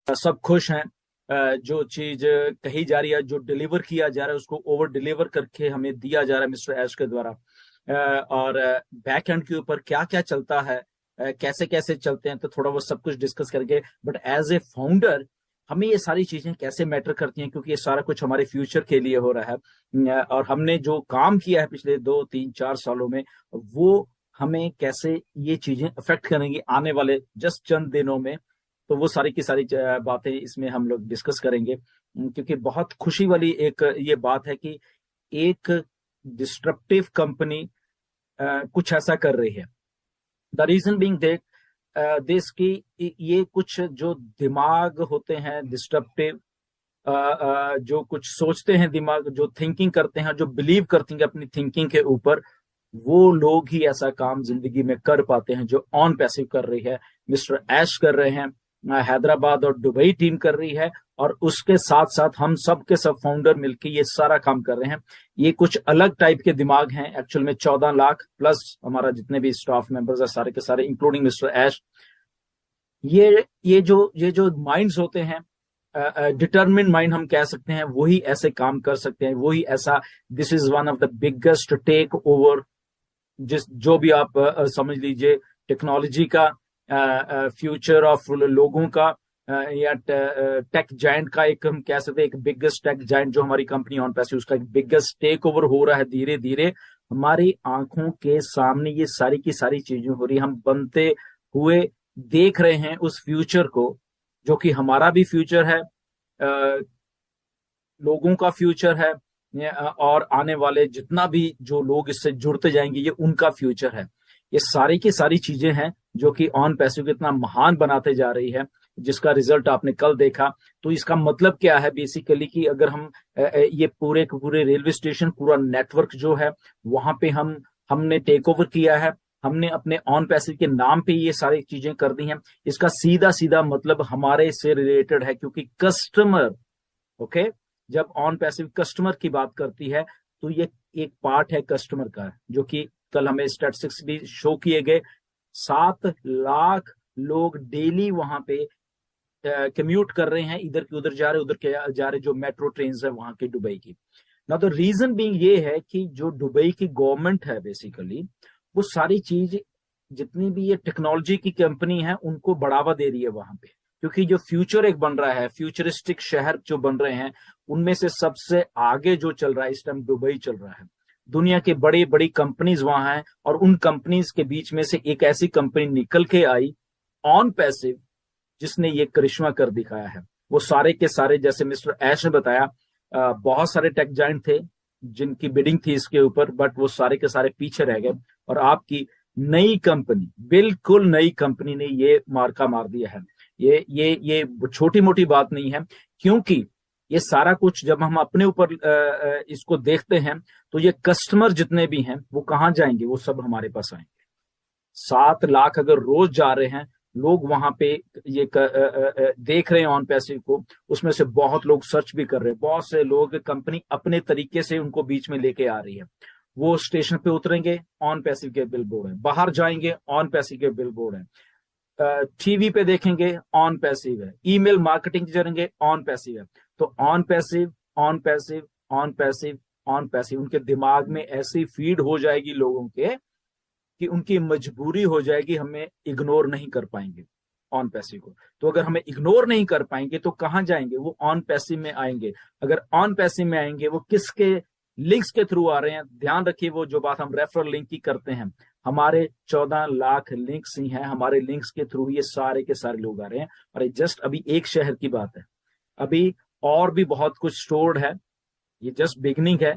सब खुश हैं। जो चीज कही जा रही है, जो डिलीवर किया जा रहा है, उसको ओवर डिलीवर करके हमें दिया जा रहा है मिस्टर ऐश के द्वारा। और बैक एंड के ऊपर क्या क्या चलता है, कैसे कैसे चलते हैं, तो थोड़ा वो सब कुछ डिस्कस करके। बट एज ए फाउंडर हमें ये सारी चीजें कैसे मैटर करती हैं, क्योंकि ये सारा कुछ हमारे फ्यूचर के लिए हो रहा है। और हमने जो काम किया है पिछले 2 3 4 सालों में, वो हमें कैसे ये चीजें अफेक्ट करेंगी आने वाले जस्ट चंद दिनों में। तो वो सारी की सारी बातें इसमें हम लोग डिस्कस करेंगे। क्योंकि बहुत खुशी वाली एक ये बात है कि एक डिस्ट्रप्टिव कंपनी कुछ ऐसा कर रही है। द रीजन बीइंग दैट देश की ये कुछ जो दिमाग होते हैं डिस्ट्रप्टिव, जो कुछ सोचते हैं, दिमाग जो थिंकिंग करते हैं, जो बिलीव करते हैं अपनी थिंकिंग के ऊपर, वो लोग ही ऐसा काम जिंदगी में कर पाते हैं जो ऑन पैसिव कर रही है। मिस्टर ऐश कर रहे हैं, हैदराबाद और दुबई टीम कर रही है, और उसके साथ साथ हम सब के सब फाउंडर मिलकर ये सारा काम कर रहे हैं। ये कुछ अलग टाइप के दिमाग हैं एक्चुअल में। 14 लाख प्लस हमारा जितने भी स्टाफ मेंबर्स है सारे के सारे, इंक्लूडिंग मिस्टर ऐश। ये जो माइंड्स होते हैं, डिटर्मिन माइंड हम कह सकते हैं, वही ऐसे काम कर सकते हैं, वही ऐसा। This is one of the biggest take over, जिस जो भी आप समझ लीजिए, टेक्नोलॉजी का फ्यूचर ऑफ लोगों का, या टेक जायंट का, एक हम कह सकते हैं एक बिगेस्ट टेक जायंट जो हमारी कंपनी ऑन पैसिव, उसका एक बिगेस्ट टेक ओवर हो रहा है धीरे धीरे हमारी आंखों के सामने। ये सारी की सारी चीजें हो रही, हम बनते हुए देख रहे हैं उस फ्यूचर को, जो कि हमारा भी फ्यूचर है, लोगों का फ्यूचर है, और आने वाले जितना भी जो लोग इससे जुड़ते जाएंगे ये उनका फ्यूचर है। ये सारी की सारी चीजें हैं जो कि ऑन पैसिव को इतना महान बनाते जा रही है, जिसका रिजल्ट आपने कल देखा। तो इसका मतलब क्या है बेसिकली, कि अगर हम ये पूरे के पूरे रेलवे स्टेशन, पूरा नेटवर्क जो है, वहां पे हमने टेक ओवर किया है, हमने अपने ऑन पैसिव के नाम पे ये सारी चीजें कर दी हैं। इसका सीधा सीधा मतलब हमारे से रिलेटेड है, क्योंकि कस्टमर, ओके, जब ऑन पैसिव कस्टमर की बात करती है तो ये एक पार्ट है कस्टमर का, जो कि कल हमें स्टैटिस्टिक्स भी शो किए गए। 7 लाख लोग डेली वहां पे कम्यूट कर रहे हैं, इधर के उधर जा रहे, उधर के जा रहे, जो मेट्रो ट्रेन है वहां की दुबई की। ना तो रीजन बीइंग ये है कि जो दुबई की गवर्नमेंट है बेसिकली, वो सारी चीज जितनी भी ये टेक्नोलॉजी की कंपनी है उनको बढ़ावा दे रही है वहां पे। क्योंकि जो फ्यूचर एक बन रहा है, फ्यूचरिस्टिक शहर जो बन रहे हैं, उनमें से सबसे आगे जो चल रहा है इस टाइम दुबई चल रहा है। दुनिया की बड़ी बड़ी कंपनीज वहां हैं, और उन कंपनीज के बीच में से एक ऐसी कंपनी निकल के आई ऑन पैसिव, जिसने ये करिश्मा कर दिखाया है। वो सारे के सारे, जैसे मिस्टर ऐश ने बताया, बहुत सारे टेक जायंट थे जिनकी बिडिंग थी इसके ऊपर, बट वो सारे के सारे पीछे रह गए, और आपकी नई कंपनी, बिल्कुल नई कंपनी ने ये मार्का मार दिया है। ये छोटी मोटी बात नहीं है, क्योंकि ये सारा कुछ जब हम अपने ऊपर इसको देखते हैं, तो ये कस्टमर जितने भी हैं वो कहाँ जाएंगे, वो सब हमारे पास आएंगे। 7 लाख अगर रोज जा रहे हैं लोग वहां पे, ये देख रहे हैं ऑन पैसिव को, उसमें से बहुत लोग सर्च भी कर रहे हैं, बहुत से लोग, कंपनी अपने तरीके से उनको बीच में लेके आ रही है। वो स्टेशन पे उतरेंगे, ऑन पैसिव के बिल बोर्ड है, बाहर जाएंगे, ऑन पैसिव के बिल बोर्ड है, टीवी पे देखेंगे, ऑन पैसिव है, ईमेल मार्केटिंग करेंगे, ऑन पैसिव है। तो on passive, on passive, on passive, on passive, उनके दिमाग में ऐसी फीड हो जाएगी लोगों के, कि उनकी मजबूरी हो जाएगी, हमें इग्नोर नहीं कर पाएंगे ऑन पैसिव को। तो अगर हमें इग्नोर नहीं कर पाएंगे तो कहां जाएंगे, वो ऑन पैसिव में आएंगे। अगर ऑन पैसिव में आएंगे, वो किसके लिंक्स के थ्रू आ रहे हैं, ध्यान रखिए, वो जो बात हम रेफरल लिंक की करते हैं, हमारे 14 लाख लिंक्स ही हैं, हमारे लिंक्स के थ्रू ये सारे के सारे लोग आ रहे हैं। और ये जस्ट अभी एक शहर की बात है, अभी और भी बहुत कुछ स्टोर्ड है, ये जस्ट बिगनिंग है।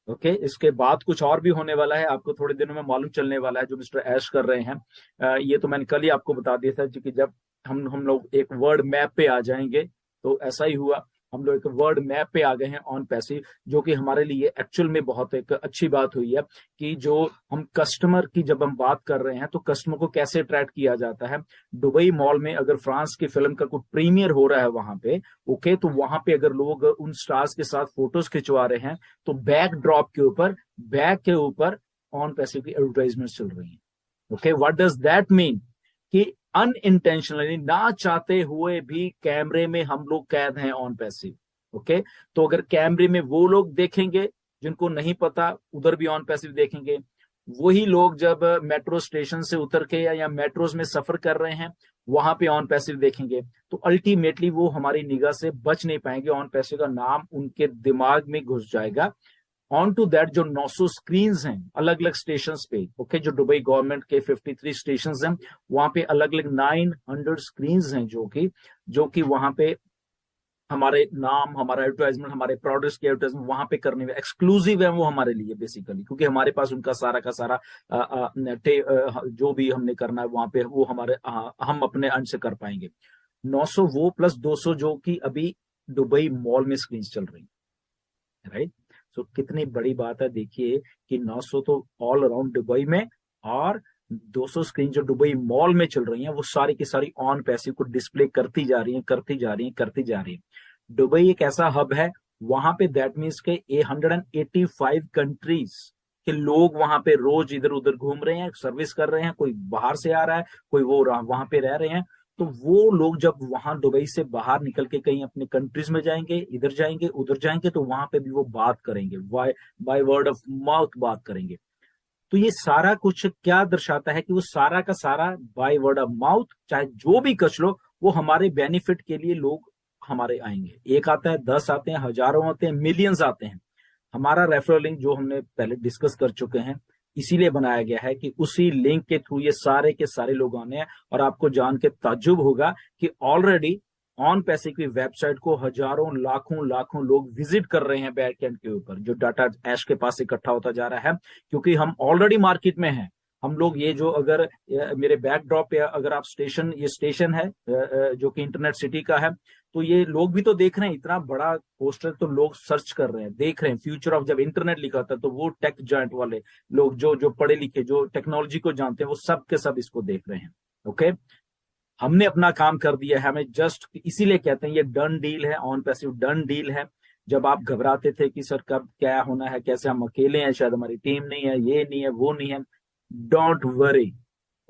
ओके, इसके बाद कुछ और भी होने वाला है, आपको थोड़े दिनों में मालूम चलने वाला है, जो मिस्टर ऐश कर रहे हैं। ये तो मैंने कल ही आपको बता दिया था, क्योंकि जब हम लोग एक वर्ड मैप पे आ जाएंगे, तो ऐसा ही हुआ, हम लोग एक वर्ड मैप पे आ गए हैं ऑन पैसिव, जो कि हमारे लिए एक्चुअल में बहुत एक अच्छी बात हुई है। कि जो हम कस्टमर की जब हम बात कर रहे हैं, तो कस्टमर को कैसे अट्रैक्ट किया जाता है। दुबई मॉल में अगर फ्रांस की फिल्म का कोई प्रीमियर हो रहा है वहां पे, ओके, तो वहां पे अगर लोग उन स्टार्स के साथ फोटोज खिंचवा रहे हैं, तो बैक ड्रॉप के ऊपर, बैक के ऊपर ऑन पैसिव की एडवर्टाइजमेंट चल रही है। Okay, what does that mean, कि अनइंटेंशनली, ना चाहते हुए भी कैमरे में हम लोग कैद हैं ऑन पैसिव। ओके, तो अगर कैमरे में वो लोग देखेंगे जिनको नहीं पता, उधर भी ऑन पैसिव देखेंगे। वही लोग जब मेट्रो स्टेशन से उतर के या मेट्रोज में सफर कर रहे हैं, वहां पे ऑन पैसिव देखेंगे, तो अल्टीमेटली वो हमारी निगाह से बच नहीं पाएंगे। ऑन पैसिव का नाम उनके दिमाग में घुस जाएगा। ऑन टू दैट जो 900 स्क्रीन हैं अलग अलग स्टेशन पे, ओके, जो दुबई गवर्नमेंट के 53 स्टेशन हैं, वहां पे अलग अलग 900 स्क्रीन हैं जो कि वहां पे हमारे नाम, हमारा एडवर्टाइजमेंट, हमारे प्रोडक्ट्स की एडवर्टाइजमेंट वहां पे करने में एक्सक्लूसिव है वो हमारे लिए बेसिकली, क्योंकि हमारे पास उनका सारा का सारा जो भी हमने करना है वहां पे वो हमारे हम अपने अंश से कर पाएंगे। 900 वो प्लस 200 जो कि अभी दुबई मॉल में स्क्रीन चल रही है, राइट। सो कितनी बड़ी बात है, देखिए कि 900 तो ऑल अराउंड दुबई में, और 200 स्क्रीन जो दुबई मॉल में चल रही हैं वो सारी की सारी ऑन पैसिव को डिस्प्ले करती जा रही हैं, करती जा रही हैं, करती जा रही हैं। दुबई एक ऐसा हब है, वहां पे दैट मीन्स के 185 कंट्रीज के लोग वहां पे रोज इधर उधर घूम रहे हैं, सर्विस कर रहे हैं, कोई बाहर से आ रहा है, कोई वो वहां पे रह रहे हैं। तो वो लोग जब वहां दुबई से बाहर निकल के कहीं अपने कंट्रीज में जाएंगे, इधर जाएंगे, उधर जाएंगे, तो वहां पे भी वो बात करेंगे, बाय वर्ड ऑफ माउथ बात करेंगे। तो ये सारा कुछ क्या दर्शाता है कि वो सारा का सारा बाय वर्ड ऑफ माउथ, चाहे जो भी कच लो, वो हमारे बेनिफिट के लिए लोग हमारे आएंगे। एक आता है, 10 आते हैं, हजारों आते हैं, मिलियंस आते हैं। हमारा रेफरल लिंक जो हमने पहले डिस्कस कर चुके हैं, इसीलिए बनाया गया है कि उसी लिंक के थ्रू ये सारे के सारे लोग आने हैं। और आपको जान के ताज्जुब होगा कि ऑलरेडी ऑन पैसे की वेबसाइट को हजारों लाखों लाखों लोग विजिट कर रहे हैं बैकएंड के ऊपर, जो डाटा ऐश के पास इकट्ठा होता जा रहा है, क्योंकि हम ऑलरेडी मार्केट में हैं। हम लोग ये जो अगर मेरे बैकड्रॉप पे अगर आप स्टेशन, ये स्टेशन है जो कि इंटरनेट सिटी का है, तो ये लोग भी तो देख रहे हैं, इतना बड़ा पोस्टर तो लोग सर्च कर रहे हैं, देख रहे हैं। फ्यूचर ऑफ जब इंटरनेट लिखा था तो वो टेक जॉइंट वाले लोग जो जो पढ़े लिखे, जो टेक्नोलॉजी को जानते हैं, वो सब के सब इसको देख रहे हैं। ओके, हमने अपना काम कर दिया है, हमें जस्ट इसीलिए कहते हैं ये डन डील है, ऑन पैसिव डन डील है। जब आप घबराते थे कि सर कब क्या होना है, कैसे, हम अकेले हैं, शायद हमारी टीम नहीं है, ये नहीं है, वो नहीं है, डोंट वरी।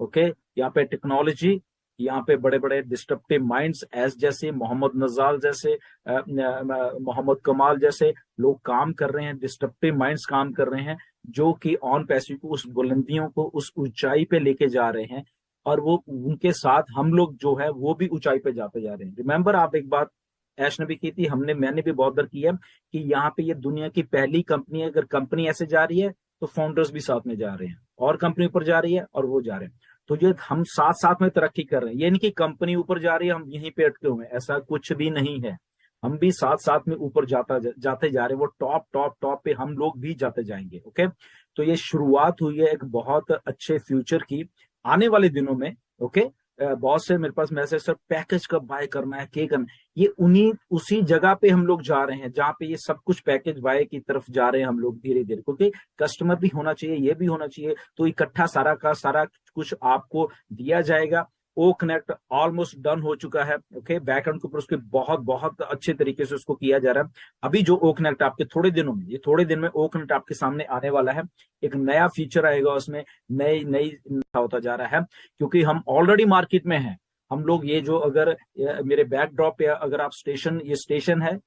ओके, यहाँ पे टेक्नोलॉजी, यहाँ पे बड़े बड़े डिस्ट्रप्टिव माइंड्स एस जैसे मोहम्मद नजाल जैसे मोहम्मद कमाल जैसे लोग काम कर रहे हैं, डिस्ट्रप्टिव माइंड्स काम कर रहे हैं, जो कि ऑन पैसिव को उस बुलंदियों को, उस ऊंचाई पे लेके जा रहे हैं। और वो उनके साथ हम लोग जो है वो भी ऊंचाई पे जाते जा रहे हैं। रिमेंबर, आप एक बात ऐश ने भी की थी, मैंने भी बहुत बार की है, कि यहाँ पे ये दुनिया की पहली कंपनी है। अगर कंपनी ऐसे जा रही है तो फाउंडर्स भी साथ में जा रहे हैं, और कंपनी ऊपर जा रही है और वो जा रहे हैं। तो ये हम साथ साथ में तरक्की कर रहे हैं, ये नहीं कि कंपनी ऊपर जा रही है हम यहीं पे अटके हुए हैं, ऐसा कुछ भी नहीं है। हम भी साथ साथ में ऊपर जाते जा रहे हैं, वो टॉप टॉप टॉप पे हम लोग भी जाते जाएंगे। ओके, तो ये शुरुआत हुई है एक बहुत अच्छे फ्यूचर की आने वाले दिनों में। ओके, बहुत से मेरे पास मैसेज, सर पैकेज कब बाय करना है, क्या करना है, ये उसी जगह पे हम लोग जा रहे हैं जहां पे ये सब कुछ पैकेज बाय की तरफ जा रहे हैं हम लोग धीरे धीरे, क्योंकि कस्टमर भी होना चाहिए, ये भी होना चाहिए, तो इकट्ठा सारा का सारा कुछ आपको दिया जाएगा। ओ कनेक्ट ऑलमोस्ट डन हो चुका है। ओके, बैकएंड के ऊपर उसके बहुत बहुत अच्छे तरीके से उसको किया जा रहा है। अभी जो ओ कनेक्ट आपके थोड़े दिनों में, ये थोड़े दिन में ओ कनेक्ट आपके सामने आने वाला है, एक नया फीचर आएगा उसमें, नई नई होता जा रहा है, क्योंकि हम ऑलरेडी मार्केट में हैं। हम लोग ये जो अगर मेरे बैकड्रॉप पे अगर आप स्टेशन, ये स्टेशन है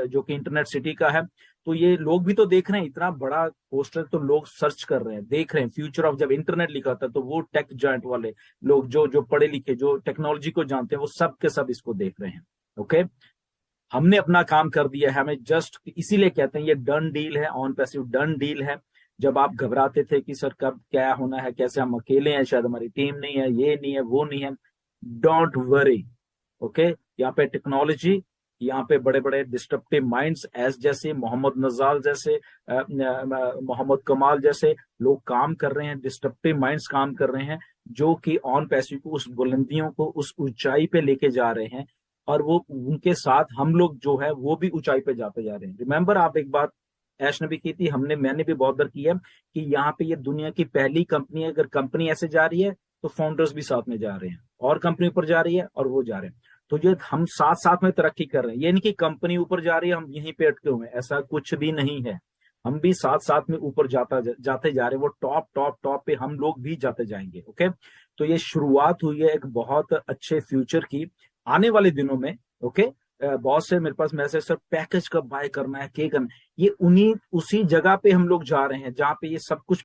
जो कि इंटरनेट सिटी का है, तो ये लोग भी तो देख रहे हैं, इतना बड़ा पोस्टर तो लोग सर्च कर रहे हैं, देख रहे हैं। फ्यूचर ऑफ जब इंटरनेट लिखा था तो वो टेक जॉइंट वाले लोग जो जो पढ़े लिखे, जो टेक्नोलॉजी को जानते हैं, वो सब के सब इसको देख रहे हैं। ओके, हमने अपना काम कर दिया है, हमें जस्ट इसीलिए कहते हैं ये डन डील है, ऑन पैसिव डन डील है। जब आप घबराते थे कि सर कब क्या होना है, कैसे, हम अकेले हैं, शायद हमारी टीम नहीं है, ये नहीं है, वो नहीं है, डोंट वरी। ओके, यहाँ पे टेक्नोलॉजी, यहाँ पे बड़े बड़े डिस्ट्रप्टिव माइंड्स एस जैसे मोहम्मद नजाल जैसे मोहम्मद कमाल जैसे लोग काम कर रहे हैं, डिस्ट्रप्टिव माइंड्स काम कर रहे हैं, जो कि ऑन पैसिव को उस बुलंदियों को, उस ऊंचाई पे लेके जा रहे हैं। और वो उनके साथ हम लोग जो है वो भी ऊंचाई पे जाते जा रहे हैं। रिमेंबर, आप एक बात ऐश ने भी की थी, मैंने भी बहुत बार की है, कि यहाँ पे ये दुनिया की पहली कंपनी है। अगर कंपनी ऐसे जा रही है तो फाउंडर्स भी साथ में जा रहे हैं, और कंपनी ऊपर जा रही है और वो जा रहे हैं। तो ये हम साथ साथ में तरक्की कर रहे हैं, ये नहीं कि कंपनी ऊपर जा रही है हम यहीं पे अटके हुए हैं, ऐसा कुछ भी नहीं है। हम भी साथ साथ में ऊपर जाते जा रहे हैं, वो टॉप टॉप टॉप पे हम लोग भी जाते जाएंगे। ओके, तो ये शुरुआत हुई है एक बहुत अच्छे फ्यूचर की आने वाले दिनों में। ओके, बहुत से मेरे पास मैसेज, सर पैकेज कब बाय करना है, क्या करना है। ये उन्हीं उसी जगह पे हम लोग जा रहे हैं जहाँ पे ये सब कुछ